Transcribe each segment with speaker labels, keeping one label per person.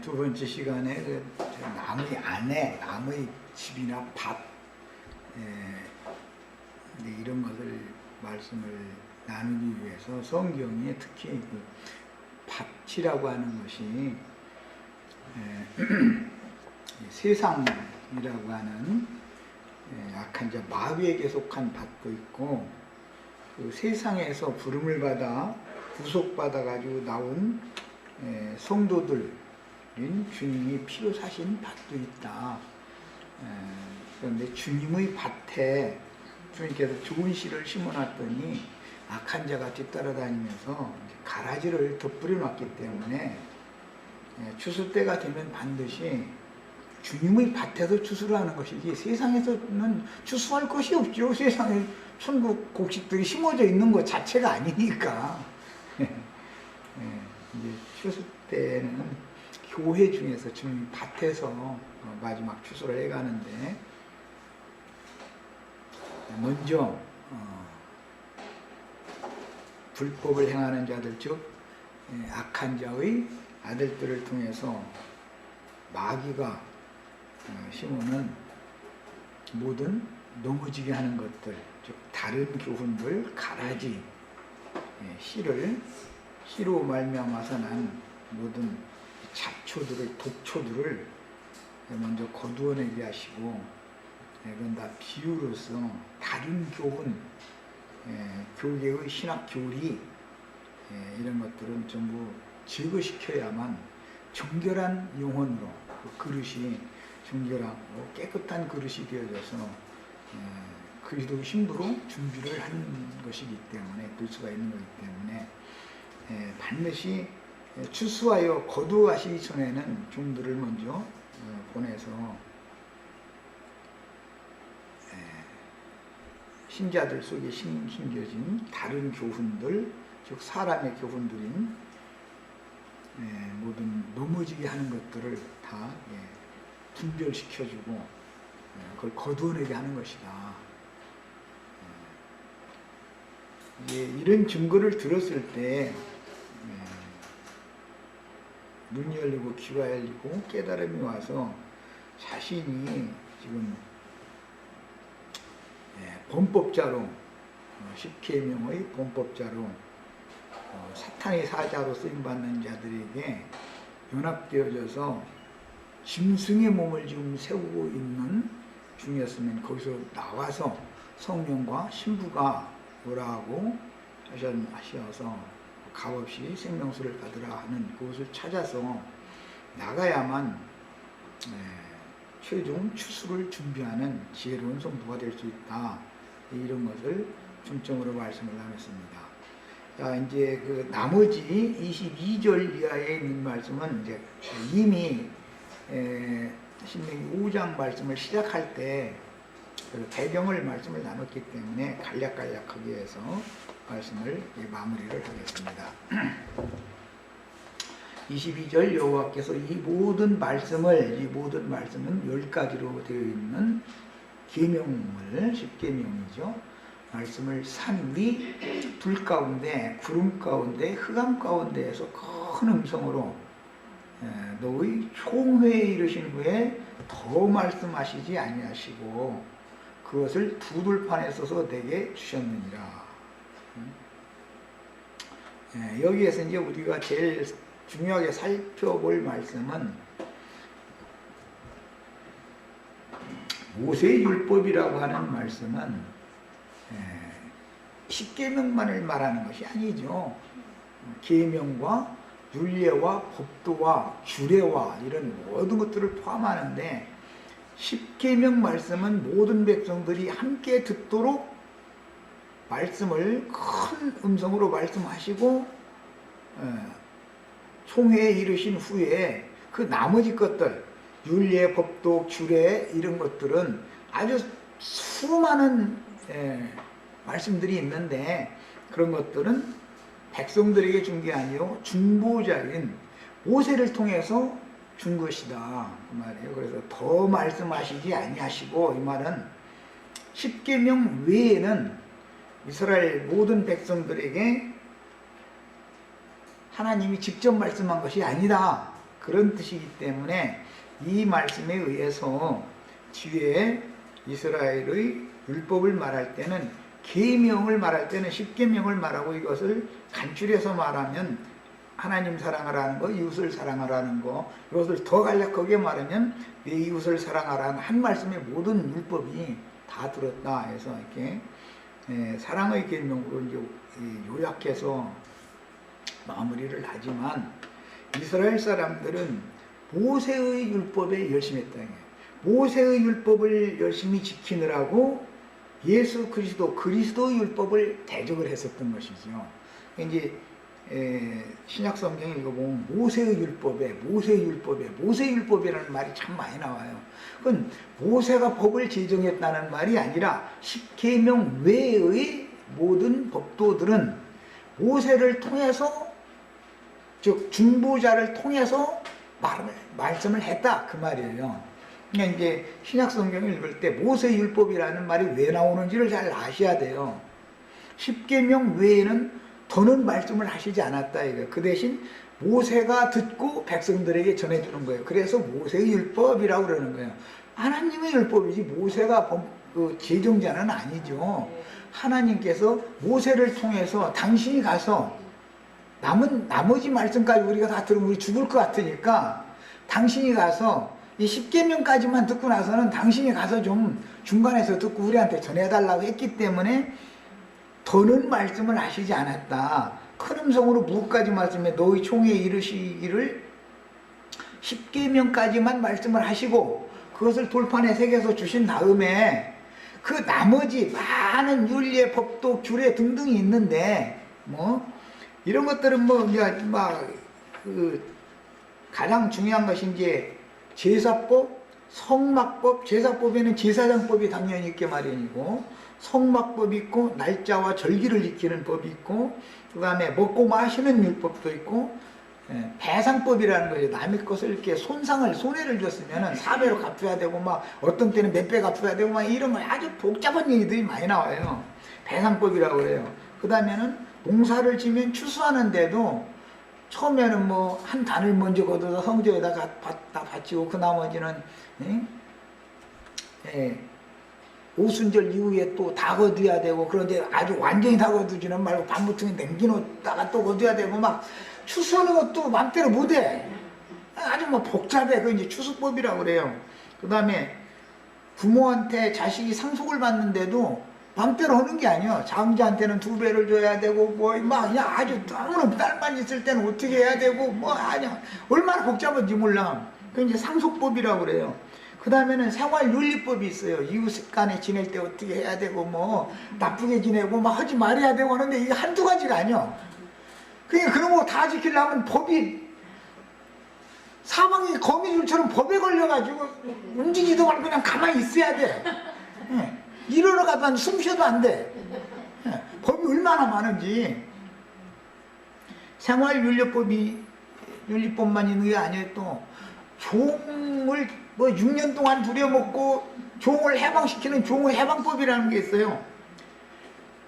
Speaker 1: 두 번째 시간에 그 나무의 안에 나무의 집이나 밭 이런 것을 말씀을 나누기 위해서 성경에 특히 그 밭이라고 하는 것이 세상이라고 하는 악한 자 마귀에게 속한 밭도 있고, 그 세상에서 부름을 받아 구속받아 가지고 나온 성도들인 주님이 피로 사신 밭도 있다. 그런데 주님의 밭에 주님께서 좋은 씨를 심어놨더니 악한 자가 뒤따라다니면서 가라지를 덧뿌려 놨기 때문에 추수 때가 되면 반드시 주님의 밭에서 추수를 하는 것이지 세상에서는 추수할 것이 없죠. 세상에 천국 곡식들이 심어져 있는 것 자체가 아니니까. 이제 추수 때는 교회 중에서 주님 밭에서 마지막 추수를 해가는데, 먼저 불법을 행하는 자들, 즉 악한 자의 아들들을 통해서 마귀가 심어놓은 모든 넘어지게 하는 것들, 즉 다른 교훈들, 가라지, 씨로 말미암아서 난 모든 잡초들을, 독초들을 먼저 거두어내게 하시고, 이건 다 비유로서 다른 교훈, 교계의 신학 교리, 이런 것들은 전부 제거시켜야만 정결한 영혼으로 그 그릇이 정결하고 깨끗한 그릇이 되어져서 그리스도의 신부로 준비를 한 것이기 때문에, 될 수가 있는 것이기 때문에 반드시 추수하여 거두어가시기 전에는 종들을 먼저 보내서 신자들 속에 심겨진 다른 교훈들, 즉 사람의 교훈들인 모든 넘어지게 하는 것들을 다 분별시켜주고 그걸 거두어내게 하는 것이다. 이런 증거를 들었을 때 눈이 열리고 귀가 열리고 깨달음이 와서 자신이 지금 범법자로, 십계명의 범법자로, 사탄의 사자로 쓰임받는 자들에게 연합되어져서 짐승의 몸을 지금 세우고 있는 중이었으면 거기서 나와서 성령과 신부가 오라고 하셔서 값없이 생명수를 받으라 하는 그것을 찾아서 나가야만 최종 추수를 준비하는 지혜로운 성도가 될 수 있다. 이런 것을 중점으로 말씀을 나눴습니다. 자, 이제 그 나머지 22절 이하에 있는 말씀은 이제 이미 신명기 5장 말씀을 시작할 때 배경을 말씀을 나눴기 때문에 간략하게 해서 말씀을 마무리를 하겠습니다. 22절 여호와께서 이 모든 말씀은 10가지로 되어 있는 계명을, 십계명이죠. 말씀을 산 위 불 가운데, 구름 가운데, 흑암 가운데에서 큰 음성으로 너의 총회에 이르신 후에 더 말씀하시지 아니하시고 그것을 두 돌판에 써서 내게 주셨느니라. 여기에서 이제 우리가 제일 중요하게 살펴볼 말씀은 모세의 율법이라고 하는 말씀은 십계명만을 말하는 것이 아니죠. 계명과 율례와 법도와 규례와 이런 모든 것들을 포함하는데, 십계명 말씀은 모든 백성들이 함께 듣도록 말씀을 큰 음성으로 말씀하시고 총회에 이르신 후에 그 나머지 것들, 율례, 법도, 규례 이런 것들은 아주 수많은 말씀들이 있는데, 그런 것들은 백성들에게 준 게 아니요 중보자인 모세를 통해서 준 것이다 그 말이에요. 그래서 더 말씀하시지 아니하시고, 이 말은 십계명 외에는 이스라엘 모든 백성들에게 하나님이 직접 말씀한 것이 아니다, 그런 뜻이기 때문에 이 말씀에 의해서 뒤에 이스라엘의 율법을 말할 때는, 계명을 말할 때는 십계명을 말하고, 이것을 간추려서 말하면 하나님 사랑하라는 거, 이웃을 사랑하라는 거, 이것을 더 간략하게 말하면 내 이웃을 사랑하라는 한 말씀에 모든 율법이 다 들었다 해서 이렇게 사랑의 계명으로 이제 요약해서 마무리를 하지만, 이스라엘 사람들은 모세의 율법에 열심히 했다. 모세의 율법을 열심히 지키느라고 예수 그리스도의 율법을 대적을 했었던 것이죠. 이제 신약 성경 읽어보면 모세의 율법이라는 말이 참 많이 나와요. 그건 모세가 법을 제정했다는 말이 아니라 십계명 외의 모든 법도들은 모세를 통해서, 즉 중보자를 통해서 말씀을 했다, 그 말이에요. 그러니까 이제 신약 성경을 읽을 때 모세 율법이라는 말이 왜 나오는지를 잘 아셔야 돼요. 십계명 외에는 더는 말씀을 하시지 않았다 이거예요. 그 대신 모세가 듣고 백성들에게 전해주는 거예요. 그래서 모세의 율법이라고 그러는 거예요. 하나님의 율법이지 모세가 제정자는 아니죠. 하나님께서 모세를 통해서 당신이 가서 나머지 말씀까지 우리가 다 들으면 우리 죽을 것 같으니까 당신이 가서 이 십계명까지만 듣고 나서는 당신이 가서 좀 중간에서 듣고 우리한테 전해달라고 했기 때문에 더는 말씀을 하시지 않았다. 큰 음성으로 무엇까지 말씀해 너희 총회에 이르시기를 십계명까지만 말씀을 하시고 그것을 돌판에 새겨서 주신 다음에 그 나머지 많은 윤례, 법도, 규례 등등이 있는데 뭐 이런 것들은 가장 중요한 것이 이제 제사법, 성막법, 제사법에는 제사장법이 당연히 있게 마련이고 성막법이 있고 날짜와 절기를 지키는 법이 있고 그 다음에 먹고 마시는 율법도 있고 배상법이라는 거죠. 남의 것을 이렇게 손해를 줬으면 4배로 갚아야 되고 막 어떤 때는 몇 배 갚아야 되고 막 이런 거 아주 복잡한 얘기들이 많이 나와요. 배상법이라고 그래요. 그 다음에는 농사를 지면 추수하는데도 처음에는 뭐 한 단을 먼저 걷어서 성전에다 바치고 그 나머지는 오순절 이후에 또 다 거둬야 되고 그런데 아주 완전히 다 거두지는 말고 반무통에 남겨놓다가 또 거둬야 되고 막 추수하는 것도 맘대로 못해. 아주 뭐 복잡해. 그 이제 추수법이라고 그래요. 그 다음에 부모한테 자식이 상속을 받는데도 맘대로 하는 게 아니야. 장자한테는 2배를 줘야 되고 뭐 막 그냥 아주 너무나 딸만 있을 때는 어떻게 해야 되고 뭐 아니야. 얼마나 복잡한지 몰라. 그 이제 상속법이라고 그래요. 그 다음에는 생활윤리법이 있어요. 이웃 간에 지낼 때 어떻게 해야 되고 뭐 나쁘게 지내고 막 하지 말아야 되고 하는데 이게 한두 가지가 아니야. 그러니까 그런 거 다 지키려면 법이 사방이 거미줄처럼 법에 걸려가지고 움직이지도 말고 그냥 가만히 있어야 돼. 일어나 가다 숨 쉬어도 안 돼. 법이 얼마나 많은지. 생활윤리법만 있는 게 아니에요. 또 종을 뭐 6년 동안 부려먹고 종을 해방시키는 종의 해방법이라는 게 있어요.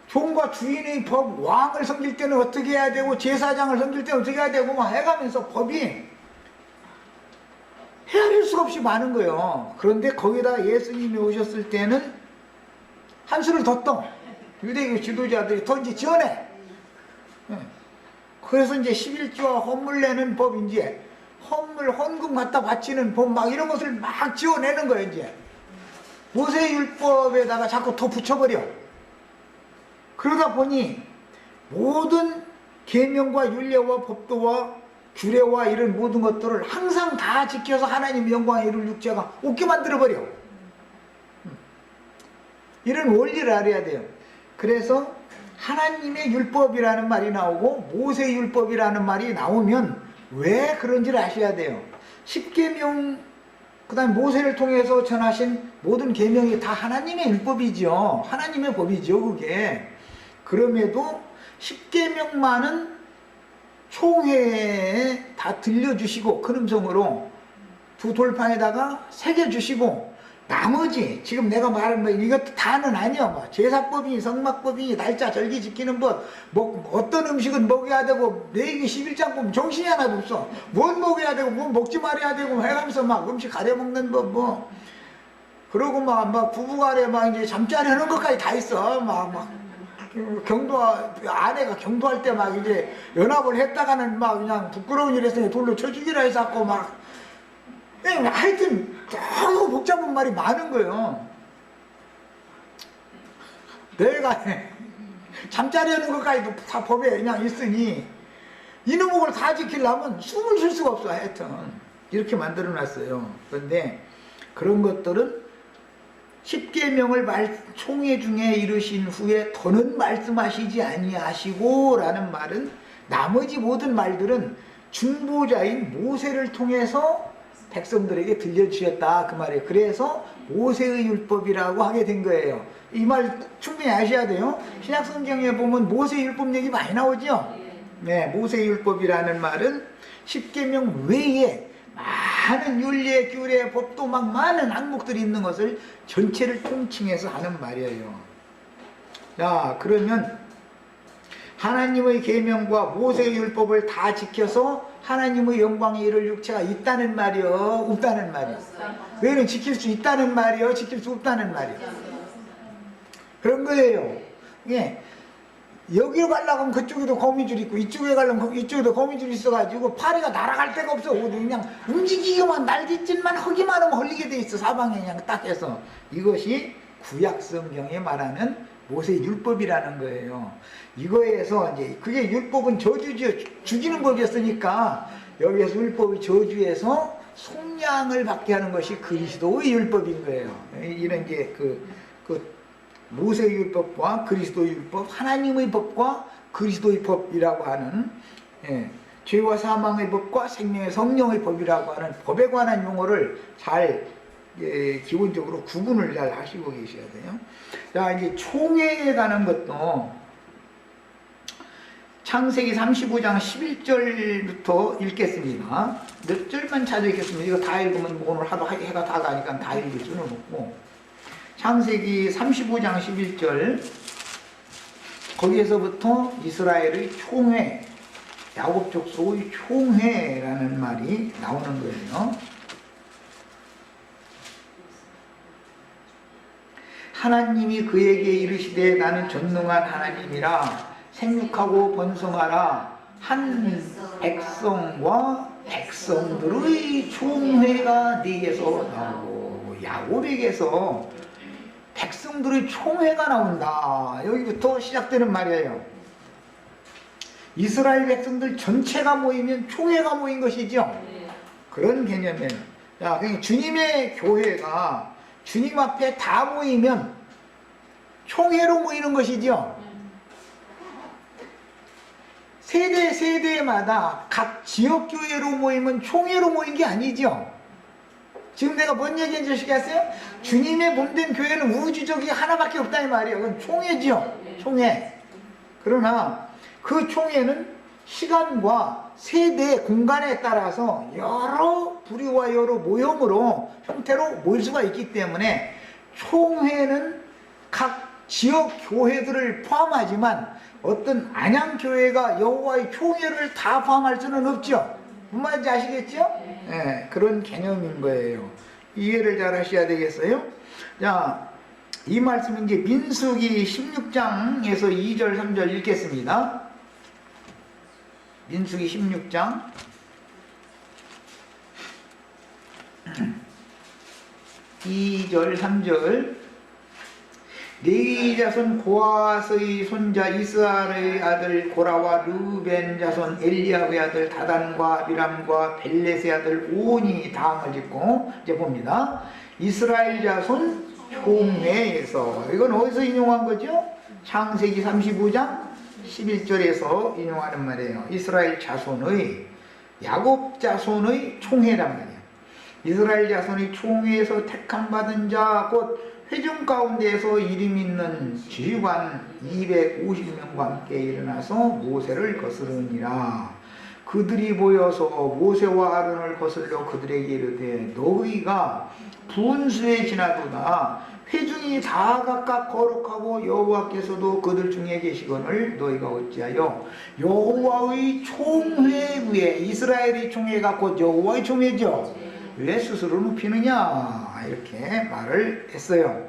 Speaker 1: 종과 주인의 법, 왕을 섬길 때는 어떻게 해야 되고 제사장을 섬길 때는 어떻게 해야 되고 막 해가면서 법이 헤아릴 수가 없이 많은 거예요. 그런데 거기다 예수님이 오셨을 때는 한 수를 더 떠. 유대교 지도자들이 더 이제 지어내. 그래서 이제 11조와 헌물 내는 법, 이제 헌금 갖다 바치는 법, 막 이런 것을 막 지어내는 거예요, 이제. 모세 율법에다가 자꾸 더 붙여버려. 그러다 보니 모든 계명과 율례와 법도와 규례와 이런 모든 것들을 항상 다 지켜서 하나님 영광에 이룰 육체가 없게 만들어버려. 이런 원리를 알아야 돼요. 그래서 하나님의 율법이라는 말이 나오고 모세 율법이라는 말이 나오면 왜 그런지를 아셔야 돼요. 십계명, 그 다음에 모세를 통해서 전하신 모든 계명이 다 하나님의 율법이죠. 하나님의 법이죠, 그게. 그럼에도 십계명만은 총회에 다 들려주시고 큰 음성으로 두 돌판에다가 새겨주시고 나머지 지금 내가 말한 뭐 이것도 다는 아니야. 뭐 제사법이니 성막법이니 날짜 절기 지키는 법, 뭐 어떤 음식은 먹여야 되고 레위기 11장 보면 정신이 하나도 없어. 뭔 먹여야 되고 뭔 먹지 말아야 되고 해가면서 막 음식 가려 먹는 법 뭐. 그러고 막 부부간에 막 이제 잠자리 하는 것까지 다 있어. 막 경도 아내가 경도할 때 막 이제 연합을 했다가는 막 그냥 부끄러운 일 했으니 돌로 쳐 죽이라 해서 막 하여튼 너무 복잡한 말이 많은 거예요. 내가 잠자리 하는 것까지도 다 법에 그냥 있으니 이놈의 걸 다 지키려면 숨을 쉴 수가 없어. 하여튼 이렇게 만들어 놨어요. 그런데 그런 것들은 10계명을 총회 중에 이르신 후에 더는 말씀하시지 아니하시고 라는 말은 나머지 모든 말들은 중보자인 모세를 통해서 백성들에게 들려주셨다 그 말이에요. 그래서 모세의 율법이라고 하게 된 거예요. 이 말 충분히 아셔야 돼요. 신약성경에 보면 모세 율법 얘기 많이 나오죠. 네, 모세 율법이라는 말은 10계명 외에 많은 율례, 규례, 법도 막 많은 항목들이 있는 것을 전체를 통칭해서 하는 말이에요. 자, 그러면 하나님의 계명과 모세의 율법을 다 지켜서 하나님의 영광에 이를 육체가 있다는 말이요, 없다는 말이요? 왜는 지킬 수 있다는 말이요, 지킬 수 없다는 말이요? 그런 거예요. 예. 여기로 가려고 하면 그쪽에도 거미줄 있고 이쪽에 가려면 이쪽에도 거미줄 있어가지고 파리가 날아갈 데가 없어. 그냥 움직이기만 날갯짓만 하기만 하면 헐리게 돼 있어. 사방에 그냥 딱 해서. 이것이 구약 성경에 말하는 모세 율법이라는 거예요. 이거에서 이제 그게 율법은 저주죠. 죽이는 법이었으니까 여기에서 율법이 저주에서 속량을 받게 하는 것이 그리스도의 율법인 거예요. 이런 게 모세의 율법과 그리스도의 율법, 하나님의 법과 그리스도의 법이라고 하는, 죄와 사망의 법과 생명의 성령의 법이라고 하는 법에 관한 용어를 잘 기본적으로 구분을 잘 하시고 계셔야 돼요. 자, 이제 총회에 관한 것도 창세기 35장 11절부터 읽겠습니다. 몇 절만 찾아 읽겠습니다. 이거 다 읽으면 오늘 하루 해가 다 가니까 다 읽을 수는 없고. 창세기 35장 11절 거기에서부터 이스라엘의 총회, 야곱 족속의 총회라는 말이 나오는 거예요. 하나님이 그에게 이르시되 나는 전능한 하나님이라 생육하고 번성하라 한 백성과 백성들의 총회가 네게서 나오고 야곱에게서 백성들의 총회가 나온다. 여기부터 시작되는 말이에요. 이스라엘 백성들 전체가 모이면 총회가 모인 것이죠. 그런 개념이에요. 자, 그러니까 주님의 교회가 주님 앞에 다 모이면 총회로 모이는 것이죠. 세대마다 각 지역교회로 모이면 총회로 모인 게 아니죠. 지금 내가 뭔 얘기인지 아시겠어요? 주님의 몸된 교회는 우주적이 하나밖에 없다 이 말이에요. 그건 총회지요. 총회. 그러나 그 총회는 시간과 세대, 공간에 따라서 여러 부류와 여러 모형으로 형태로 모일 수가 있기 때문에 총회는 각 지역 교회들을 포함하지만 어떤 안양교회가 여호와의 총회를 다 포함할 수는 없죠. 무슨 말인지 아시겠죠? 네, 그런 개념인 거예요. 이해를 잘 하셔야 되겠어요? 자, 이 말씀은 이제 민수기 16장에서 2절, 3절 읽겠습니다. 민수기 16장 2절, 3절 레위 자손 고핫의 손자 이스라엘의 아들 고라와 르벤 자손 엘리압의 아들 다단과 아비람과 벨렛의 아들 온이 다음을 짓고 이제 봅니다. 이스라엘 자손 총회에서 이건 어디서 인용한 거죠? 창세기 35장 11절에서 인용하는 말이에요. 이스라엘 자손의 야곱 자손의 총회란 말이에요. 이스라엘 자손의 총회에서 택함 받은 자 곧 회중 가운데에서 이름 있는 지휘관 250명과 함께 일어나서 모세를 거스르니라. 그들이 모여서 모세와 아론을 거슬러 그들에게 이르되 너희가 분수에 지나도다 회중이 다 각각 거룩하고 여호와께서도 그들 중에 계시거늘 너희가 어찌하여 여호와의 총회 위에, 이스라엘의 총회가 곧 여호와의 총회죠, 왜 스스로 높이느냐 이렇게 말을 했어요.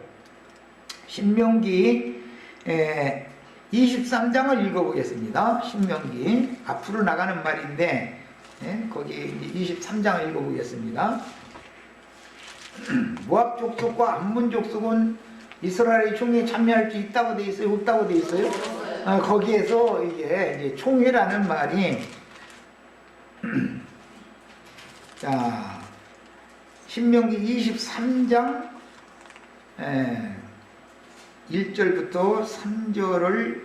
Speaker 1: 신명기 23장을 읽어보겠습니다. 신명기 앞으로 나가는 말인데 거기 23장을 읽어보겠습니다. 모압 족속과 암몬 족속은 이스라엘의 총회에 참여할 수 있다고 돼 있어요? 없다고 돼 있어요? 거기에서 이게 이제 총회라는 말이 자, 신명기 23장 1절부터 3절을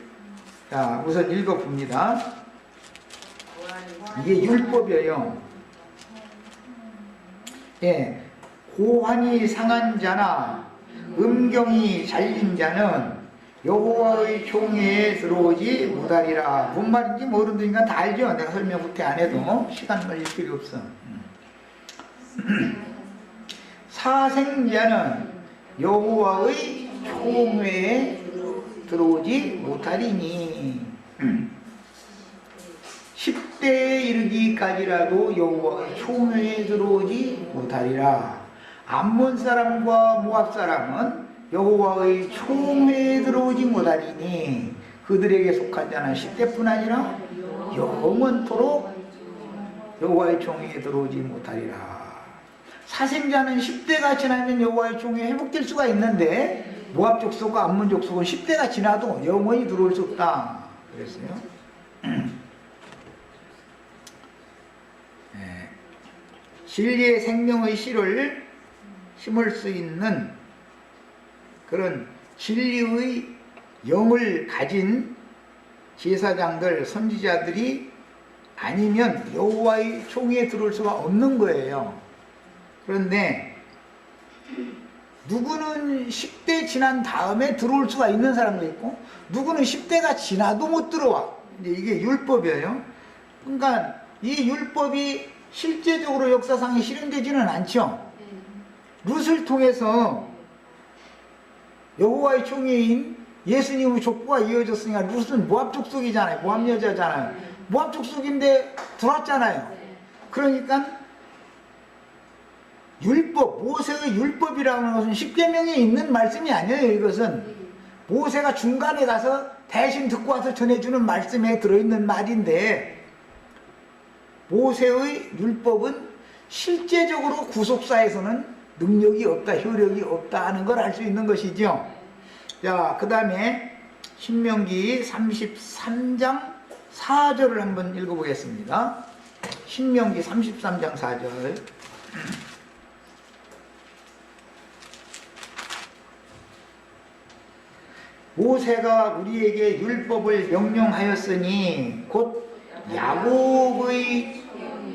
Speaker 1: 자, 우선 읽어봅니다. 이게 율법이에요. 예, 고환이 상한 자나 음경이 잘린 자는 여호와의 총회에 들어오지 못하리라. 뭔 말인지 모르니까 다 알죠. 내가 설명 못해 안 해도 시간 걸릴 필요 없어. 사생자는 여호와의 총회에 들어오지 못하리니 10대에 이르기까지라도 여호와의 총회에 들어오지 못하리라. 암몬 사람과 모압 사람은 여호와의 총회에 들어오지 못하리니 그들에게 속한 자는 10대뿐 아니라 영원토록 여호와의 총회에 들어오지 못하리라. 사생자는 10대가 지나면 여호와의 총회에 회복될 수가 있는데 모압 족속과 암몬 족속은 10대가 지나도 영원히 들어올 수 없다 그랬어요. 진리의 생명의 씨를 심을 수 있는 그런 진리의 영을 가진 제사장들, 선지자들이 아니면 여호와의 총회에 들어올 수가 없는 거예요. 그런데 누구는 10대 지난 다음에 들어올 수가 있는 사람도 있고 누구는 10대가 지나도 못 들어와. 이게 율법이에요. 그러니까 이 율법이 실제적으로 역사상에 실현되지는 않죠. 룻을 통해서 여호와의 총회인 예수님의 족보가 이어졌으니까 룻은 모압 족속이잖아요. 모압 여자잖아요. 모압 족속인데 들어왔잖아요. 그러니까 율법, 모세의 율법이라는 것은 십계명에 있는 말씀이 아니에요. 이것은 모세가 중간에 가서 대신 듣고 와서 전해주는 말씀에 들어있는 말인데 모세의 율법은 실제적으로 구속사에서는 능력이 없다, 효력이 없다 하는 걸 알 수 있는 것이죠. 자, 그 다음에 신명기 33장 4절을 한번 읽어보겠습니다. 신명기 33장 4절. 모세가 우리에게 율법을 명령하였으니 곧 야곱의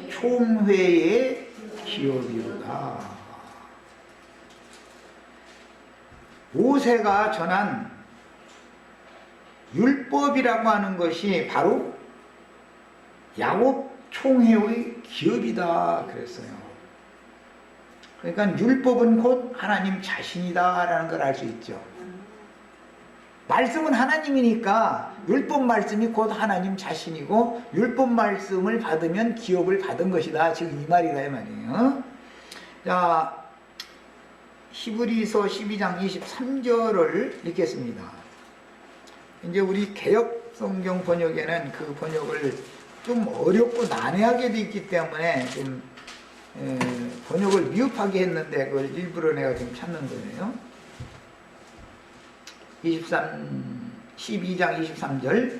Speaker 1: 총회의 기업이로다. 모세가 전한 율법이라고 하는 것이 바로 야곱 총회의 기업이다 그랬어요. 그러니까 율법은 곧 하나님 자신이다 라는 걸 알 수 있죠. 말씀은 하나님이니까 율법 말씀이 곧 하나님 자신이고 율법 말씀을 받으면 기업을 받은 것이다. 지금 이 말이다 이 말이에요. 자, 히브리서 12장 23절을 읽겠습니다. 이제 우리 개역 성경 번역에는 그 번역을 좀 어렵고 난해하게 되어 있기 때문에 좀 번역을 미흡하게 했는데 그걸 일부러 내가 좀 찾는 거예요. 12장 23절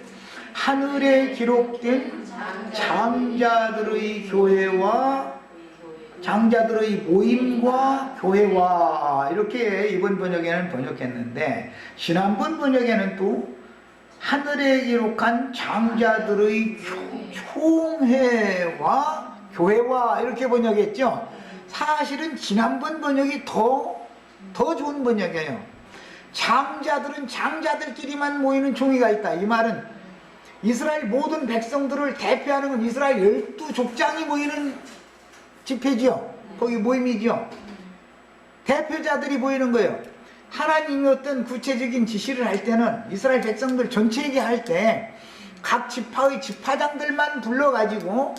Speaker 1: 하늘에 기록된 장자들의 교회와 장자들의 모임과 교회와 이렇게 이번 번역에는 번역했는데 지난번 번역에는 또 하늘에 기록한 장자들의 총회와 교회와 이렇게 번역했죠. 사실은 지난번 번역이 더 좋은 번역이에요. 장자들은 장자들끼리만 모이는 총회가 있다. 이 말은 이스라엘 모든 백성들을 대표하는 건 이스라엘 12족장이 모이는 집회지요. 거기 모임이지요. 대표자들이 모이는 거예요. 하나님이 어떤 구체적인 지시를 할 때는 이스라엘 백성들 전체에게 할 때 각 지파의 지파장들만 불러가지고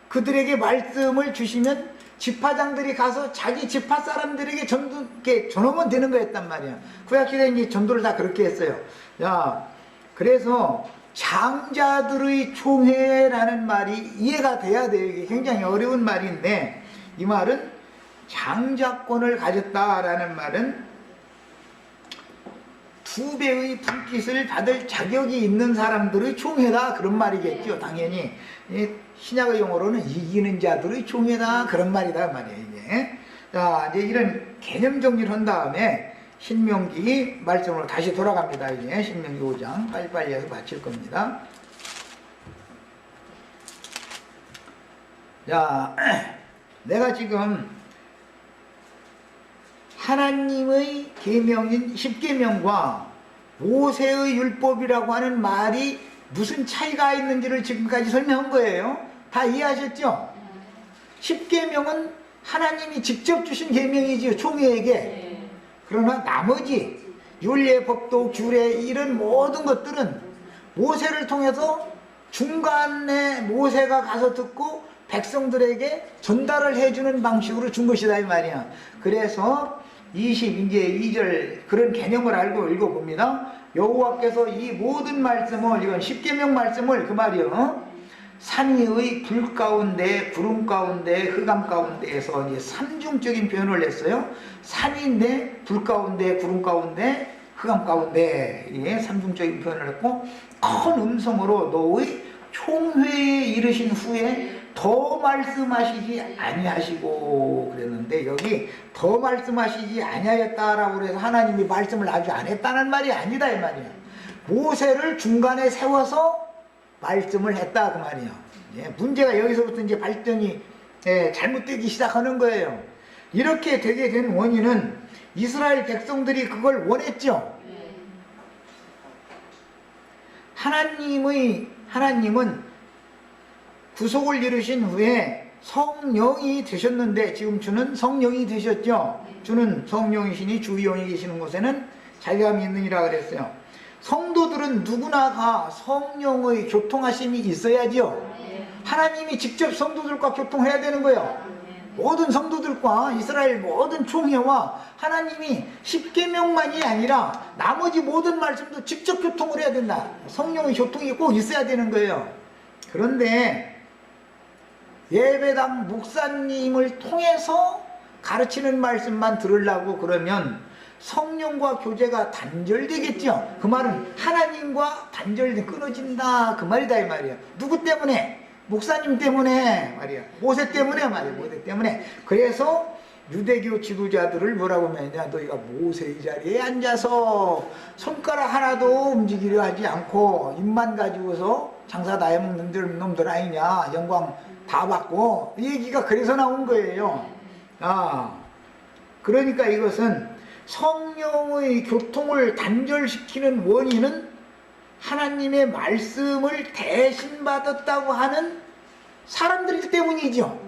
Speaker 1: 그들에게 말씀을 주시면 지파장들이 가서 자기 지파 사람들에게 전하면 되는 거였단 말이야. 구약시대에 이제 전도를 다 그렇게 했어요. 야, 그래서 장자들의 총회라는 말이 이해가 돼야 돼요. 이게 굉장히 어려운 말인데, 이 말은 장자권을 가졌다라는 말은 2배의 불깃을 받을 자격이 있는 사람들의 총회다, 그런 말이겠죠. 당연히 신약의 용어로는 이기는 자들의 총회다, 그런 말이다 말이에요. 이제. 자, 이제 이런 개념 정리를 한 다음에 신명기 말씀으로 다시 돌아갑니다. 이제 신명기 5장 빨리빨리 해서 마칠 겁니다. 자, 내가 지금 하나님의 계명인 10계명과 모세의 율법이라고 하는 말이 무슨 차이가 있는지를 지금까지 설명한 거예요. 다 이해하셨죠? 10계명은 하나님이 직접 주신 계명이지요, 총회에게. 그러나 나머지 율례, 법도, 규례 이런 모든 것들은 모세를 통해서 중간에 모세가 가서 듣고 백성들에게 전달을 해주는 방식으로 준 것이다 이 말이야. 그래서 이제 2절 그런 개념을 알고 읽어봅니다. 여호와께서 이 모든 말씀을, 이건 10계명 말씀을 그 말이요, 산 위의 불 가운데, 구름 가운데, 흑암 가운데에서 이제 삼중적인 표현을 했어요. 산인데 불 가운데, 구름 가운데, 흑암 가운데, 예, 삼중적인 표현을 했고, 큰 음성으로 너의 총회에 이르신 후에 더 말씀하시지 아니하시고 그랬는데, 여기 더 말씀하시지 아니하였다라고 해서 하나님이 말씀을 아주 안 했다는 말이 아니다 이 말이야. 모세를 중간에 세워서 말씀을 했다 그 말이야. 예, 문제가 여기서부터 이제 발전이 잘못되기 시작하는 거예요. 이렇게 되게 된 원인은 이스라엘 백성들이 그걸 원했죠. 하나님은 구속을 이루신 후에 성령이 되셨는데, 지금 주는 성령이 되셨죠. 주는 성령이시니 주의원이 계시는 곳에는 자유함이 있느니라 그랬어요. 성도들은 누구나가 성령의 교통하심이 있어야죠. 하나님이 직접 성도들과 교통해야 되는 거예요. 모든 성도들과 이스라엘 모든 총회와 하나님이 10계명만이 아니라 나머지 모든 말씀도 직접 교통을 해야 된다. 성령의 교통이 꼭 있어야 되는 거예요. 그런데 예배당 목사님을 통해서 가르치는 말씀만 들으려고 그러면 성령과 교제가 단절되겠죠. 그 말은 하나님과 끊어진다 그 말이다 이 말이야. 누구 때문에? 목사님 때문에 말이야. 모세 때문에 말이야. 모세 때문에. 그래서 유대교 지도자들을 뭐라고 하냐, 너희가 모세의 자리에 앉아서 손가락 하나도 움직이려 하지 않고 입만 가지고서 장사 다 해먹는 놈들 아니냐, 영광 다 받고, 이 얘기가 그래서 나온 거예요. 그러니까 이것은 성령의 교통을 단절시키는 원인은 하나님의 말씀을 대신 받았다고 하는 사람들 때문이죠.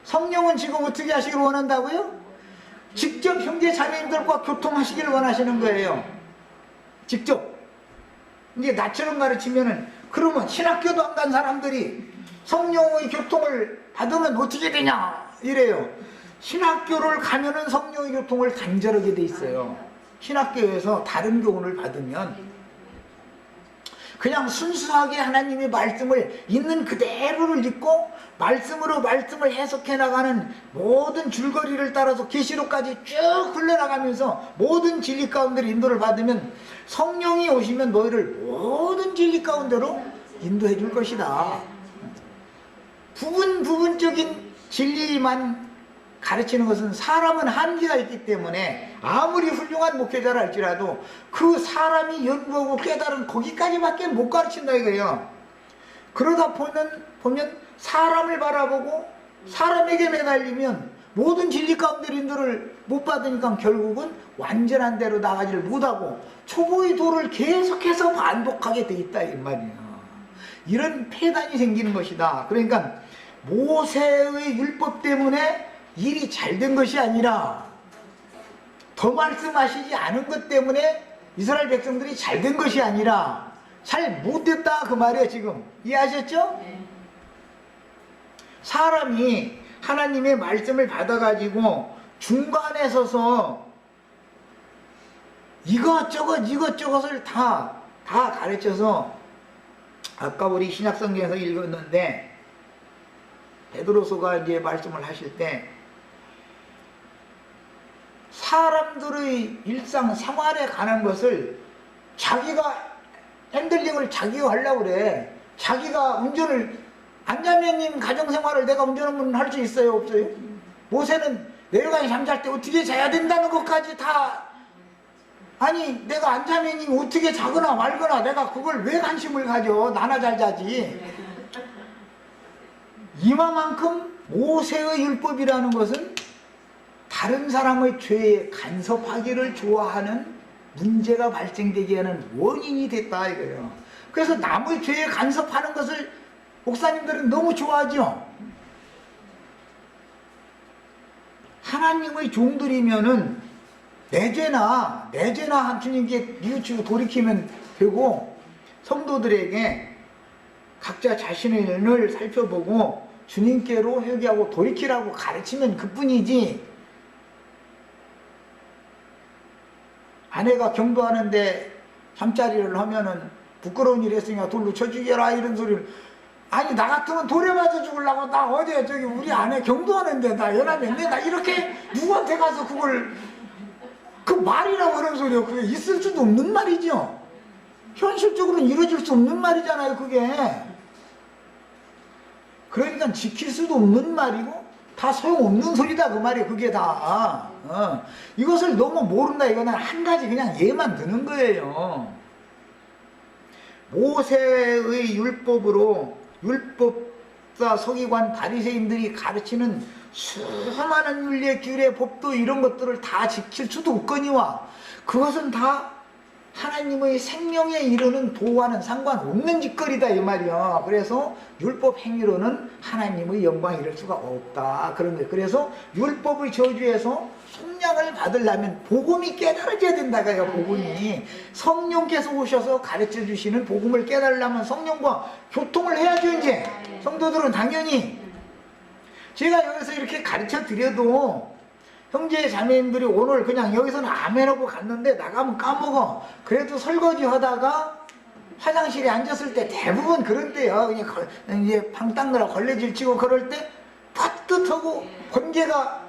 Speaker 1: 성령은 지금 어떻게 하시길 원한다고요? 직접 형제 자매님들과 교통하시길 원하시는 거예요. 직접. 이제 나처럼 가르치면은, 그러면 신학교도 안 간 사람들이 성령의 교통을 받으면 어떻게 되냐 이래요. 신학교를 가면은 성령의 교통을 단절하게 돼 있어요. 신학교에서 다른 교훈을 받으면 그냥 순수하게 하나님의 말씀을 있는 그대로를 읽고 말씀으로 말씀을 해석해 나가는 모든 줄거리를 따라서 계시록까지 쭉 흘러나가면서 모든 진리 가운데로 인도를 받으면 성령이 오시면 너희를 모든 진리 가운데로 인도해 줄 것이다. 부분적인 진리만 가르치는 것은 사람은 한계가 있기 때문에 아무리 훌륭한 목회자라 할지라도 그 사람이 연구하고 깨달은 거기까지밖에 못 가르친다 이거예요. 그러다 보면 사람을 바라보고 사람에게 매달리면 모든 진리 가운데 인도를 못 받으니까 결국은 완전한 대로 나가지를 못하고 초보의 도를 계속해서 반복하게 돼 있다 이 말이에요. 이런 폐단이 생기는 것이다. 그러니까 모세의 율법 때문에 일이 잘 된 것이 아니라 더 말씀하시지 않은 것 때문에 이스라엘 백성들이 잘 된 것이 아니라 잘 못됐다 그 말이에요. 지금 이해하셨죠? 사람이 하나님의 말씀을 받아가지고 중간에 서서 이것저것을 다 가르쳐서 아까 우리 신약성경에서 읽었는데 베드로서가 이제 말씀을 하실 때 사람들의 일상 생활에 관한 것을 자기가 핸들링을 자기가 하려고 그래. 자기가 운전을 안자매님 가정생활을 내가 운전하면 할 수 있어요? 없어요? 모세는 내려가니 잠잘 때 어떻게 자야 된다는 것까지 다 아니 내가 안자매님 어떻게 자거나 말거나 내가 그걸 왜 관심을 가져. 나나 잘 자지. 이만큼 모세의 율법이라는 것은 다른 사람의 죄에 간섭하기를 좋아하는 문제가 발생되게 하는 원인이 됐다 이거예요. 그래서 남의 죄에 간섭하는 것을 목사님들은 너무 좋아하죠. 하나님의 종들이면은 내 죄나 주님께 뉘우치고 돌이키면 되고 성도들에게 각자 자신을 살펴보고 주님께로 회개하고 돌이키라고 가르치면 그뿐이지. 아내가 경도하는데 잠자리를 하면은 부끄러운 일 했으니까 돌로 쳐 죽여라 이런 소리를 아니 나 같으면 돌에 맞아 죽으려고 나 어제 저기 우리 아내 경도하는데 나 연합했네 나 이렇게 누구한테 가서 그걸 그 말이라고 그런 소리요. 그게 있을 수도 없는 말이죠. 현실적으로는 이루어질 수 없는 말이잖아요 그게. 그러니까 지킬 수도 없는 말이고 다 소용없는 소리다 그 말이에요 그게 다. 이것을 너무 모른다 이거는 한 가지 그냥 예만 드는 거예요. 모세의 율법으로 율법사 서기관 바리새인들이 가르치는 수많은 윤례 규례 법도 이런 것들을 다 지킬 수도 없거니와 그것은 다 하나님의 생명에 이르는 도와는 상관없는 짓거리다 이 말이야. 그래서 율법 행위로는 하나님의 영광에 이를 수가 없다 그런 거예요. 그래서 율법의 저주에서 속량을 받으려면 복음이 깨달아져야 된다고요. 복음이 성령께서 오셔서 가르쳐 주시는 복음을 깨달으려면 성령과 교통을 해야죠. 이제 성도들은 당연히 제가 여기서 이렇게 가르쳐 드려도 형제 자매님들이 오늘 그냥 여기서는 아멘하고 갔는데 나가면 까먹어. 그래도 설거지 하다가 화장실에 앉았을 때 대부분 그런데요. 그냥 이제 방 닦느라 걸레질 치고 그럴 때 번뜩하고 번개가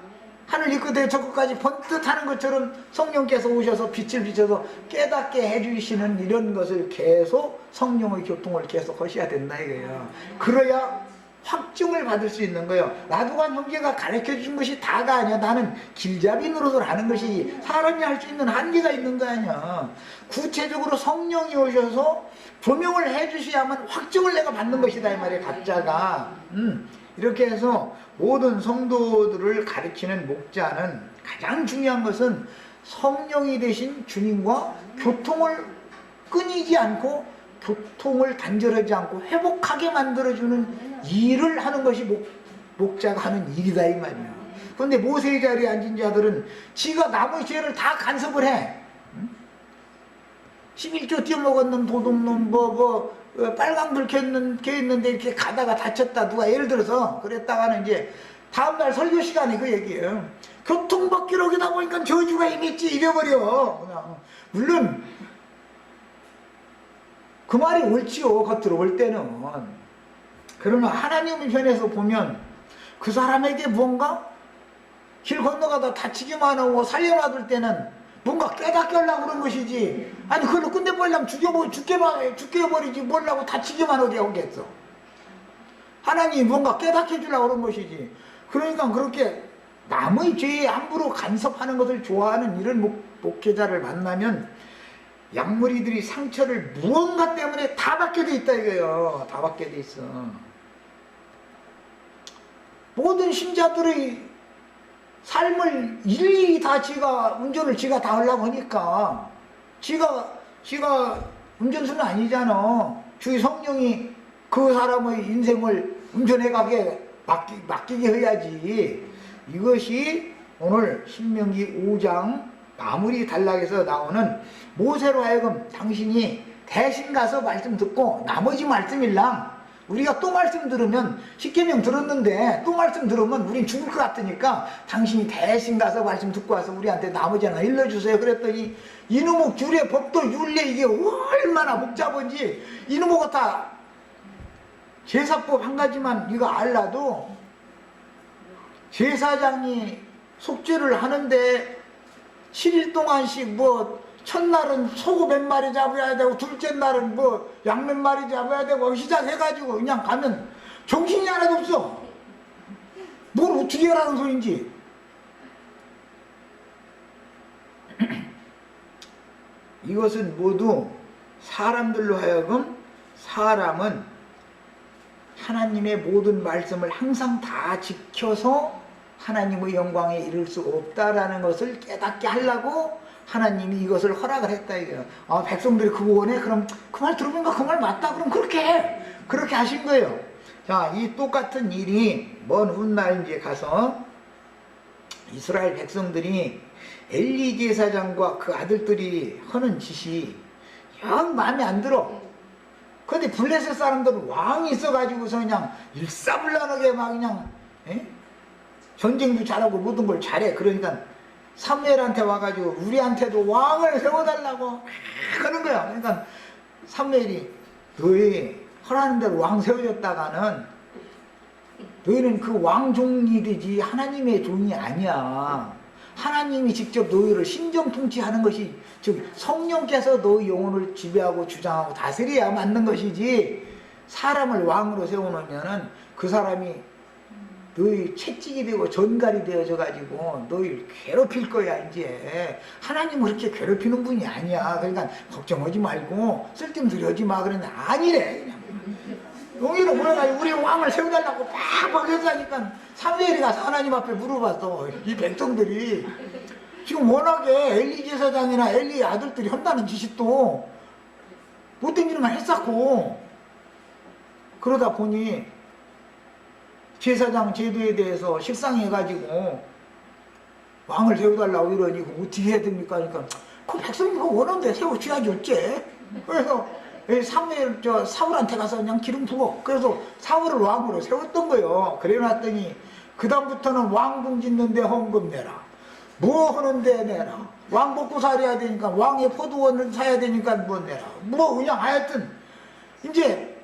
Speaker 1: 하늘 이끄대 저것까지 번뜩하는 것처럼 성령께서 오셔서 빛을 비춰서 깨닫게 해주시는 이런 것을 계속 성령의 교통을 계속 하셔야 된다 이거예요. 그래야 확증을 받을 수 있는 거예요. 나도관 형제가 가르쳐준 것이 다가 아니야. 나는 길잡이 노릇을 하는 것이 사람이 할 수 있는 한계가 있는 거 아니야. 구체적으로 성령이 오셔서 조명을 해주셔야만 확증을 내가 받는 것이다 이 말이에요. 각자가. 이렇게 해서 모든 성도들을 가르치는 목자는 가장 중요한 것은 성령이 되신 주님과 교통을 끊이지 않고 교통을 단절하지 않고 회복하게 만들어주는 일을 하는 것이 목자가 하는 일이다 이 말이야. 그런데 모세의 자리에 앉은 자들은 지가 남의 죄를 다 간섭을 해. 11조 띄어먹었는 도둑놈 빨강불 켜있는데 이렇게 가다가 다쳤다 누가 예를 들어서 그랬다가는 이제 다음날 설교 시간에 그 얘기예요. 교통법기로 오다 보니까 저주가 임했지 이래버려. 그냥. 물론 그 말이 옳지요. 겉으로 올 때는. 그러나 하나님의 편에서 보면 그 사람에게 뭔가 길 건너가다 다치기만 하고 살려놔둘 때는 뭔가 깨닫게 하려고 그런 것이지. 아니 그걸로 끝내버리려면 죽게 해버리지 뭐라고 다치기만 하게 하겠어. 하나님이 뭔가 깨닫게 해주려고 그런 것이지. 그러니까 그렇게 남의 죄에 함부로 간섭하는 것을 좋아하는 이런 목회자를 만나면 양무리들이 상처를 무언가 때문에 다 받게 돼 있다 이거예요. 다 받게 돼 있어. 모든 신자들의 삶을 일일이 다 운전을 지가 다 하려고 하니까 지가 운전수는 아니잖아. 주의 성령이 그 사람의 인생을 운전해가게 맡기게 해야지. 이것이 오늘 신명기 5장 마무리 단락에서 나오는 모세로 하여금 당신이 대신 가서 말씀 듣고 나머지 말씀일랑 우리가 또 말씀 들으면 10계명 들었는데 또 말씀 들으면 우린 죽을 것 같으니까 당신이 대신 가서 말씀 듣고 와서 우리한테 나머지 하나 일러주세요. 그랬더니 이놈의 규례 법도 율례 이게 얼마나 복잡한지 이놈의 다 제사법 한 가지만 이거 알라도 제사장이 속죄를 하는데 7일 동안씩 뭐 첫날은 소고 몇 마리 잡아야 되고 둘째 날은 뭐 양 몇 마리 잡아야 되고 시작해가지고 그냥 가면 정신이 하나도 없어. 뭘 어떻게 하라는 소린지. 이것은 모두 사람들로 하여금 사람은 하나님의 모든 말씀을 항상 다 지켜서 하나님의 영광에 이를 수 없다라는 것을 깨닫게 하려고 하나님이 이것을 허락을 했다 이거예요. 백성들이 그거 원해? 그럼 그 말 들어보니까 그 말 맞다. 그럼 그렇게 하신 거예요. 자, 이 똑같은 일이 먼 훗날 이제 가서 이스라엘 백성들이 엘리 제사장과 그 아들들이 하는 짓이 영 마음에 안 들어. 근데 블레셋 사람들은 왕이 있어가지고서 그냥 일사불란하게 막 그냥 전쟁도 잘하고 모든 걸 잘해. 그러니까 사무엘한테 와가지고 우리한테도 왕을 세워달라고 그러는 거야. 그러니까 사무엘이 너희 허라는 대로 왕 세워줬다가는 너희는 그 왕 종이 되지 하나님의 종이 아니야. 하나님이 직접 너희를 신정통치하는 것이 즉 성령께서 너희 영혼을 지배하고 주장하고 다스려야 맞는 것이지 사람을 왕으로 세워놓으면은 그 사람이 너희 채찍이 되고 전갈이 되어져 가지고 너희를 괴롭힐 거야. 이제 하나님은 그렇게 괴롭히는 분이 아니야. 그러니까 걱정하지 말고 쓸데없는 소리 하지 마. 그러는데 아니래. 그냥 용의로 모여가지고 우리 왕을 세워달라고 팍팍 했다니까 사무엘이 가서 하나님 앞에 물어봤어. 이 백성들이 지금 워낙에 엘리 제사장이나 엘리 아들들이 한다는 짓이 또 못된 일만 했었고 그러다 보니 제사장 제도에 대해서 식상해가지고 왕을 세워달라고 이러니 어떻게 해야 됩니까? 그러니까 그 백성이 원하는데 세워줘야지 어째. 그래서 사무엘 사울한테 가서 그냥 기름 부어. 그래서 사울을 왕으로 세웠던 거예요. 그래놨더니 그 다음부터는 왕궁 짓는데 헌금 내라. 뭐 하는데 내라. 왕 먹고 살아야 되니까 왕의 포도원을 사야 되니까 뭐 내라. 뭐 그냥 하여튼 이제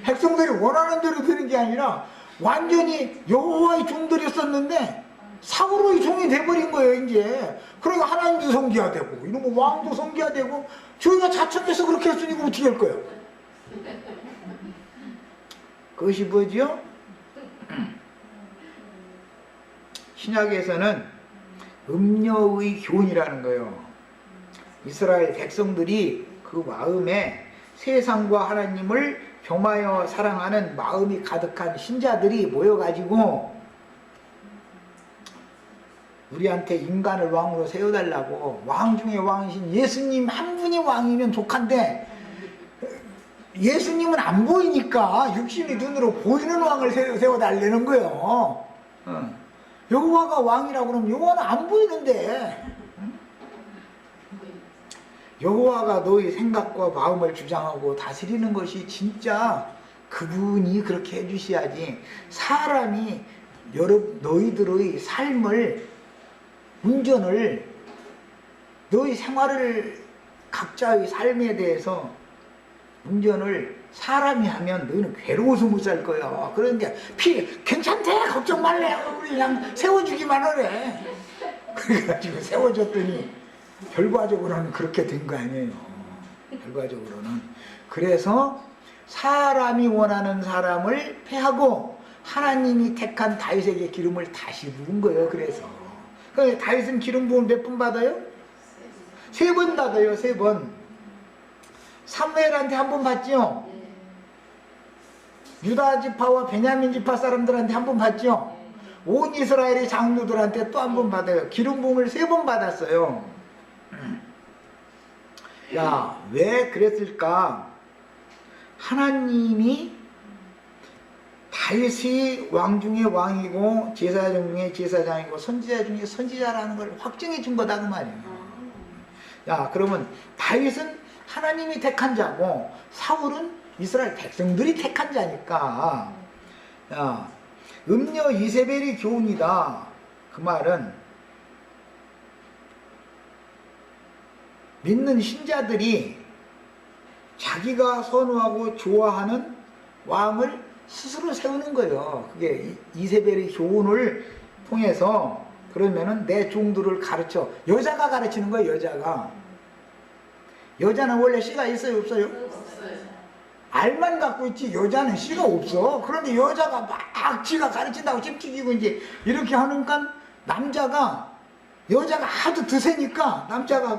Speaker 1: 백성들이 원하는 대로 되는 게 아니라 완전히 여호와의 종들이었었는데 사울의 종이 돼버린 거예요. 이제 그러니까 하나님도 섬겨야 되고 이놈의 왕도 섬겨야 되고 저희가 자천해서 그렇게 했으니까 어떻게 할 거예요? 그것이 뭐죠? 신약에서는 음녀의 교훈이라는 거예요. 이스라엘 백성들이 그 마음에 세상과 하나님을 겸하여 사랑하는 마음이 가득한 신자들이 모여가지고 우리한테 인간을 왕으로 세워달라고 왕 중에 왕이신 예수님 한 분이 왕이면 족한데 예수님은 안 보이니까 육신의 눈으로 보이는 왕을 세워달라는 거예요. 여호와가 왕이라고 그러면 여호와는 안 보이는데 여호와가 너희 생각과 마음을 주장하고 다스리는 것이 진짜 그분이 그렇게 해주셔야지 사람이 너희들의 삶을 운전을 너희 생활을 각자의 삶에 대해서 운전을 사람이 하면 너희는 괴로워서 못 살 거야. 그런데 괜찮대 걱정 말래 우리 그냥 세워주기만 하래. 그래가지고 세워줬더니 결과적으로는 그렇게 된 거 아니에요. 결과적으로는 그래서 사람이 원하는 사람을 패하고 하나님이 택한 다윗에게 기름을 다시 부은 거예요. 그래서 다윗은 기름 부음을 몇 번 받아요? 3번 받아요. 3번. 사무엘한테 한 번 받죠. 유다 지파와 베냐민 지파 사람들한테 한 번 받죠. 온 이스라엘의 장로들한테 또 한 번 받아요. 기름 부음을 3번 받았어요. 야, 왜 그랬을까? 하나님이 다윗이 왕 중에 왕이고 제사장 중에 제사장이고 선지자 중에 선지자라는 걸 확증해 준 거다 그 말이에요. 야, 그러면 다윗은 하나님이 택한 자고 사울은 이스라엘 백성들이 택한 자니까, 야, 음녀 이세벨이 교훈이다. 그 말은 믿는 신자들이 자기가 선호하고 좋아하는 왕을 스스로 세우는 거예요. 그게 이세벨의 교훈을 통해서. 그러면은 내 종들을 가르쳐. 여자가 가르치는 거예요. 여자가. 여자는 원래 씨가 있어요? 없어요?
Speaker 2: 없어요.
Speaker 1: 알만 갖고 있지 여자는 씨가 없어. 그런데 여자가 막 지가 가르친다고 찝찝이고 이제 이렇게 하니까 남자가, 여자가 하도 드세니까 남자가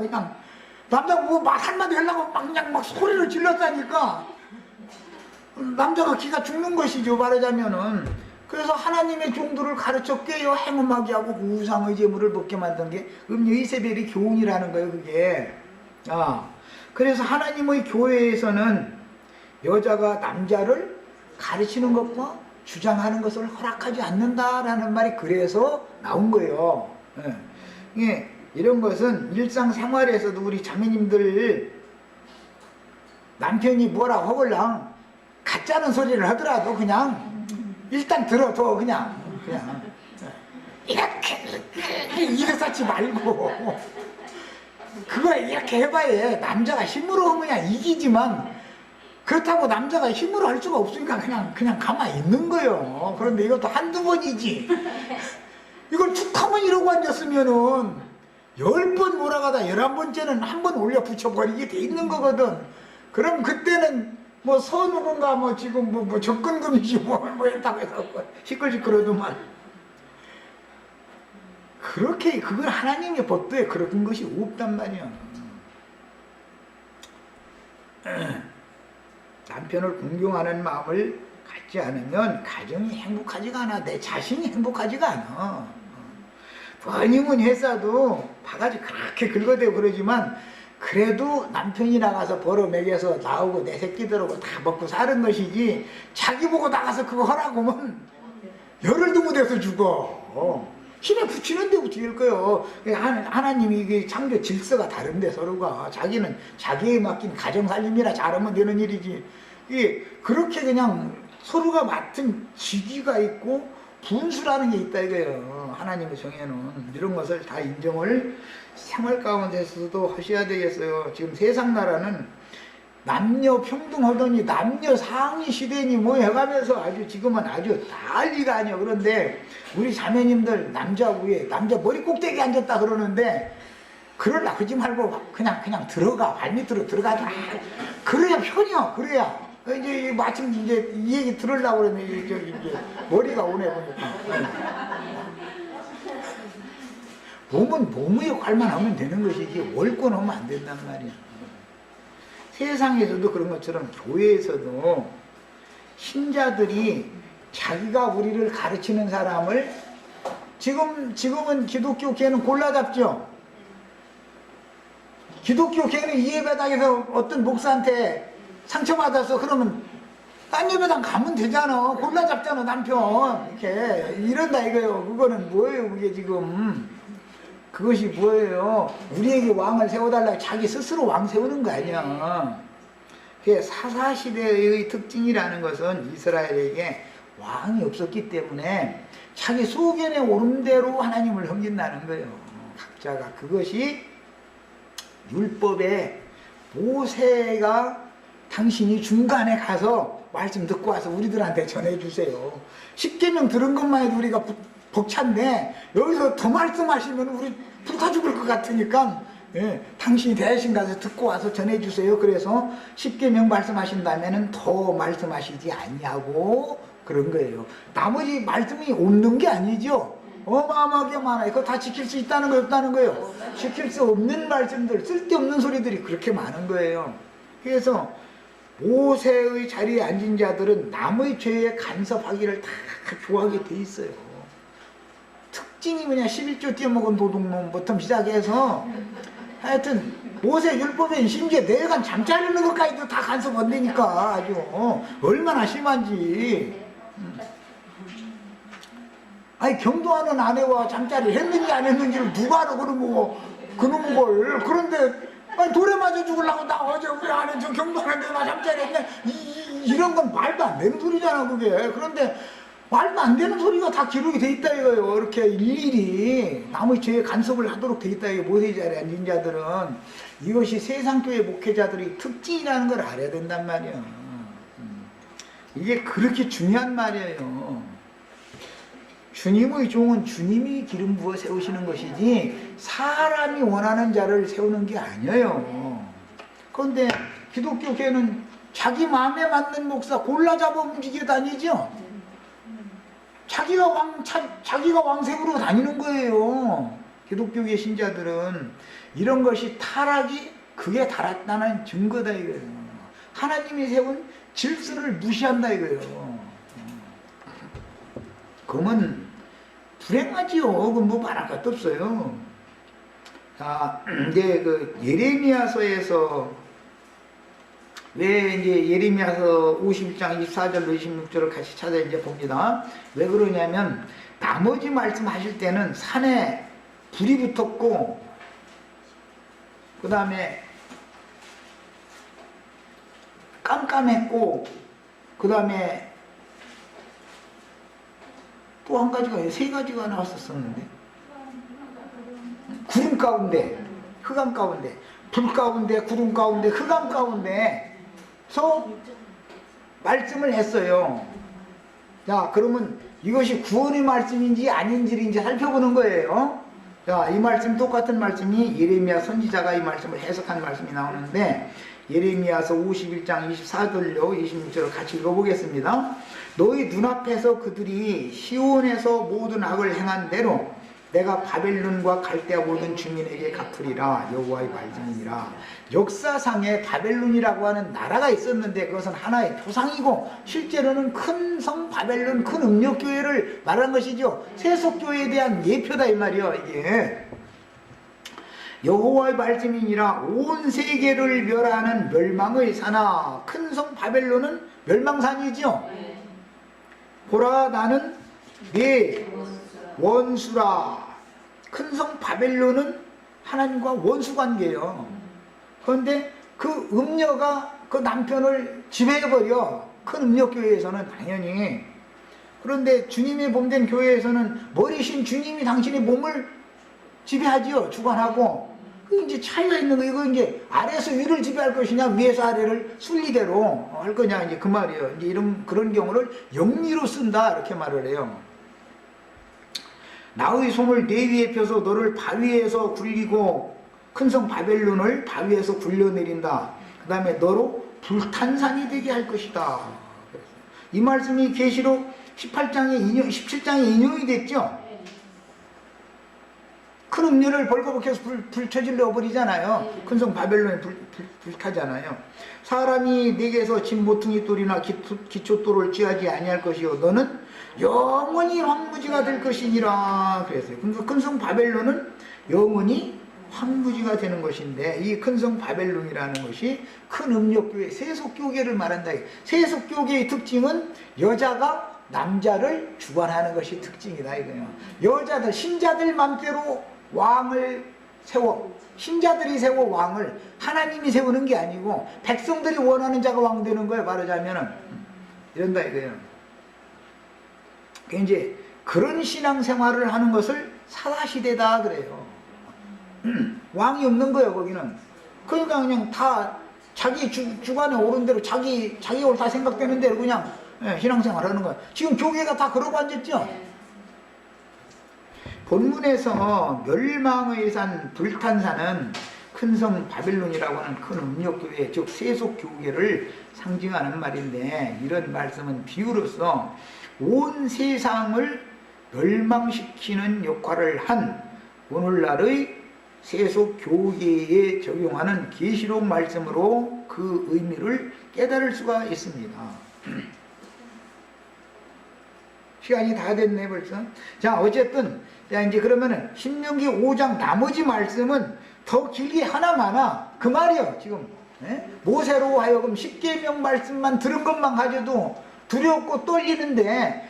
Speaker 1: 뭐 말 한마디 하려고 막 그냥 막 소리를 질렀다니까 남자가 기가 죽는 것이죠, 말하자면은. 그래서 하나님의 종들을 가르쳐 꾀어 행음하게 하고 우상의 제물을 먹게 만든 게 음녀 이세벨의 교훈이라는 거예요, 그게. 그래서 하나님의 교회에서는 여자가 남자를 가르치는 것과 주장하는 것을 허락하지 않는다라는 말이 그래서 나온 거예요. 이런 것은 일상생활에서도 우리 자매님들 남편이 뭐라 하걸랑 가짜는 소리를 하더라도 그냥 일단 들어둬. 그냥 이렇게 이래서지 말고 그거 이렇게 해봐야 남자가 힘으로 그냥 이기지만, 그렇다고 남자가 힘으로 할 수가 없으니까 그냥 가만히 있는 거예요. 그런데 이것도 한두 번이지. 이걸 툭 하면 이러고 앉았으면은 10번 몰아가다 11번째는 한 번 올려 붙여버리게 돼 있는 거거든. 그럼 그때는 뭐 선우군가 뭐 지금 뭐 접근금지 뭐 했다고 해서 시끌시끌하더만. 그렇게 그건 하나님의 법도에 그런 것이 없단 말이야. 남편을 공경하는 마음을 갖지 않으면 가정이 행복하지가 않아. 내 자신이 행복하지가 않아. 번임은 회사도 바가지 그렇게 긁어대고 그러지만 그래도 남편이 나가서 벌어 먹여서 나오고 내 새끼들하고 다 먹고 사는 것이지, 자기 보고 나가서 그거 하라고 하면 열흘도 못해서 죽어. 힘에 붙이는 데부터 일 거예요. 하나님이 이게 창조 질서가 다른데 서로가 자기는 자기에 맡긴 가정살림이나 잘하면 되는 일이지, 이게 그렇게 그냥 서로가 맡은 직위가 있고 분수라는 게 있다 이거예요. 하나님의 정해놓은 이런 것을 다 인정을 생활 가운데서도 하셔야 되겠어요. 지금 세상 나라는 남녀 평등하더니 남녀 상위 시대니 뭐 해가면서 아주 지금은 아주 난리가 아니야. 그런데 우리 자매님들 남자 위에 남자 머리 꼭대기 앉았다 그러는데, 그러려 그러지 말고 그냥 들어가. 발밑으로 들어가자. 그래야 편이야. 그래야 이제 마침 이제 이 얘기 들으려고 그러면 이제 머리가 오네 보니까. 몸은 몸의 역할만 하면 되는 것이지 월권 하면 안 된단 말이야. 세상에서도 그런 것처럼 교회에서도 신자들이 자기가 우리를 가르치는 사람을, 지금은 기독교 교회는 골라잡죠. 기독교 교회는 이 예배당에서 어떤 목사한테 상처받아서 그러면 딴 예배당 가면 되잖아. 골라잡잖아 남편. 이렇게 이런다 이거예요. 그거는 뭐예요 그게 지금. 그것이 뭐예요? 우리에게 왕을 세워달라고 자기 스스로 왕 세우는 거 아니야. 사사시대의 특징이라는 것은 이스라엘에게 왕이 없었기 때문에 자기 소견에 오른 대로 하나님을 섬긴다는 거예요. 각자가. 그것이 율법에 모세가 당신이 중간에 가서 말씀 듣고 와서 우리들한테 전해주세요. 10계명 들은 것만 해도 우리가 벅찬데 여기서 더 말씀하시면 우리 불타 죽을 것 같으니까, 당신이 대신 가서 듣고 와서 전해주세요. 그래서 10계명 말씀하신다면 더 말씀하시지 아니하고 그런 거예요. 나머지 말씀이 없는 게 아니죠. 어마어마하게 많아요. 그거 다 지킬 수 있다는 거 없다는 거예요. 지킬 수 없는 말씀들, 쓸데없는 소리들이 그렇게 많은 거예요. 그래서 모세의 자리에 앉은 자들은 남의 죄에 간섭하기를 다 좋아하게 돼 있어요. 특징이 뭐냐, 11조 띄어먹은 도둑놈부터 시작해서 하여튼 모세 율법에 심지어 내가 잠자리는 것까지도 다 간섭 안 되니까 아주 얼마나 심한지. 아니 경도하는 아내와 잠자리 했는지 안 했는지를 누가 알아 그놈 걸. 그런데 아니 돌에 맞아 죽으려고 나 어제 우리 아내 저 경도하는데 나 잠자리 했네. 이런 건 말도 안 되는 소리잖아 그게. 그런데 말도 안 되는 소리가 다 기록이 돼 있다 이거예요. 이렇게 일일이 남의 죄에 간섭을 하도록 돼 있다 이거. 모세자리 앉은 자들은 이것이 세상교회 목회자들의 특징이라는 걸 알아야 된단 말이에요. 이게 그렇게 중요한 말이에요. 주님의 종은 주님이 기름 부어 세우시는 것이지 사람이 원하는 자를 세우는 게 아니에요. 그런데 기독교계는 자기 마음에 맞는 목사 골라 잡아 움직여 다니죠. 자기가 왕색으로 다니는 거예요. 기독교계 신자들은 이런 것이 타락이 극에 달았다는 증거다 이거예요. 하나님이 세운 질서를 무시한다 이거예요. 그러면 불행하지요. 그건 뭐 말할 것도 없어요. 자, 이제 그 예레미야서에서 왜 이제 예레미야서 51장 24절로 26절을 같이 찾아 이제 봅니다. 왜 그러냐면 나머지 말씀하실 때는 산에 불이 붙었고 그 다음에 깜깜했고 그 다음에 또 한 가지가 세 가지가 나왔었는데 구름 가운데 흑암 가운데 불 가운데 구름 가운데 흑암 가운데서 말씀을 했어요. 자 그러면 이것이 구원의 말씀인지 아닌지를 이제 살펴보는 거예요. 자, 이 말씀 똑같은 말씀이 예레미야 선지자가 이 말씀을 해석한 말씀이 나오는데 예레미야서 51장 24절로 26절을 같이 읽어보겠습니다. 너희 눈앞에서 그들이 시온에서 모든 악을 행한 대로 내가 바벨론과 갈대아 모든 주민에게 갚으리라. 여호와의 말씀이니라. 역사상에 바벨론이라고 하는 나라가 있었는데 그것은 하나의 표상이고 실제로는 큰 성 바벨론 큰 음력교회를 말한 것이죠. 세속교회에 대한 예표다 이 말이요. 이게 여호와의 말씀이니라. 온 세계를 멸하는 멸망의 산아. 큰 성 바벨론은 멸망산이죠. 보라 나는 네 원수라. 큰 성 바벨론은 하나님과 원수 관계예요. 그런데 그 음녀가 그 남편을 지배해버려. 큰 음녀교회에서는 당연히. 그런데 주님의 몸된 교회에서는 머리신 주님이 당신의 몸을 지배하지요. 주관하고. 그 이제 차이가 있는 거. 이거 이제 아래에서 위를 지배할 것이냐 위에서 아래를 순리대로 할 거냐 이제 그 말이에요. 이제 그런 경우를 영리로 쓴다 이렇게 말을 해요. 나의 손을 내 위에 펴서 너를 바위에서 굴리고 큰 성 바벨론을 바위에서 굴려내린다. 그 다음에 너로 불탄산이 되게 할 것이다. 이 말씀이 계시록 17장에 인용이 됐죠. 큰 음료를 벌거벗겨서 불 쳐질러 버리잖아요. 큰 성 바벨론에 불 타잖아요. 사람이 내게서 진 모퉁이 돌이나 기초돌을 취하지 아니할 것이요 너는 영원히 황무지가 될 것이니라 그랬어요. 그러니까 큰 성 바벨론은 영원히 황무지가 되는 것인데 이 큰 성 바벨론이라는 것이 큰 음력교회 세속교계를 말한다. 세속교계의 특징은 여자가 남자를 주관하는 것이 특징이다 이거예요. 여자들 신자들 맘대로 왕을 세워 신자들이 세워 왕을 하나님이 세우는 게 아니고 백성들이 원하는 자가 왕 되는 거예요. 말하자면은 이런다 이거예요. 이제 그런 신앙생활을 하는 것을 사사시대다 그래요. 왕이 없는 거예요 거기는. 그러니까 그냥 다 자기 주관에 옳은 대로 자기 옳다 생각되는 대로 그냥 신앙생활 하는 거예요. 지금 교회가 다 그러고 앉았죠. 본문에서 멸망의 산 불탄산은 큰 성 바벨론이라고 하는 큰 음력교회 즉 세속교회를 상징하는 말인데 이런 말씀은 비유로서 온 세상을 멸망시키는 역할을 한 오늘날의 세속교계에 적용하는 계시록 말씀으로 그 의미를 깨달을 수가 있습니다. 시간이 다 됐네 벌써. 자, 어쨌든 자 이제 그러면은 신명기 5장 나머지 말씀은 더 길게 하나마나 그 말이요. 지금 모세로 하여금 10계명 말씀만 들은 것만 가져도 두렵고 떨리는데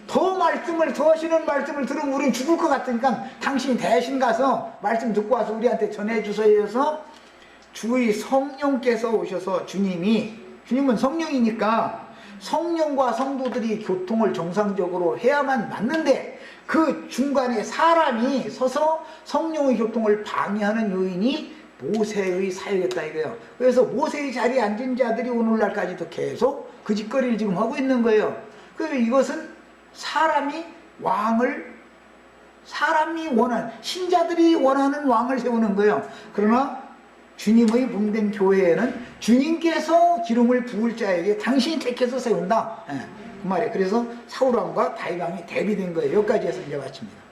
Speaker 1: 더 말씀을 더 하시는 말씀을 들으면 우린 죽을 것 같으니까 당신이 대신 가서 말씀 듣고 와서 우리한테 전해주세요 해서 주의 성령께서 오셔서 주님은 성령이니까 성령과 성도들이 교통을 정상적으로 해야만 맞는데 그 중간에 사람이 서서 성령의 교통을 방해하는 요인이 모세의 사역이었다 이거예요. 그래서 모세의 자리에 앉은 자들이 오늘날까지도 계속 그 짓거리를 지금 하고 있는 거예요. 그래서 이것은 사람이 원하는 신자들이 원하는 왕을 세우는 거예요. 그러나 주님의 몸된 교회에는 주님께서 기름을 부을 자에게 당신이 택해서 세운다. 그 말이에요. 그래서 사울왕과 다윗왕이 대비된 거예요. 여기까지 해서 이제 마칩니다.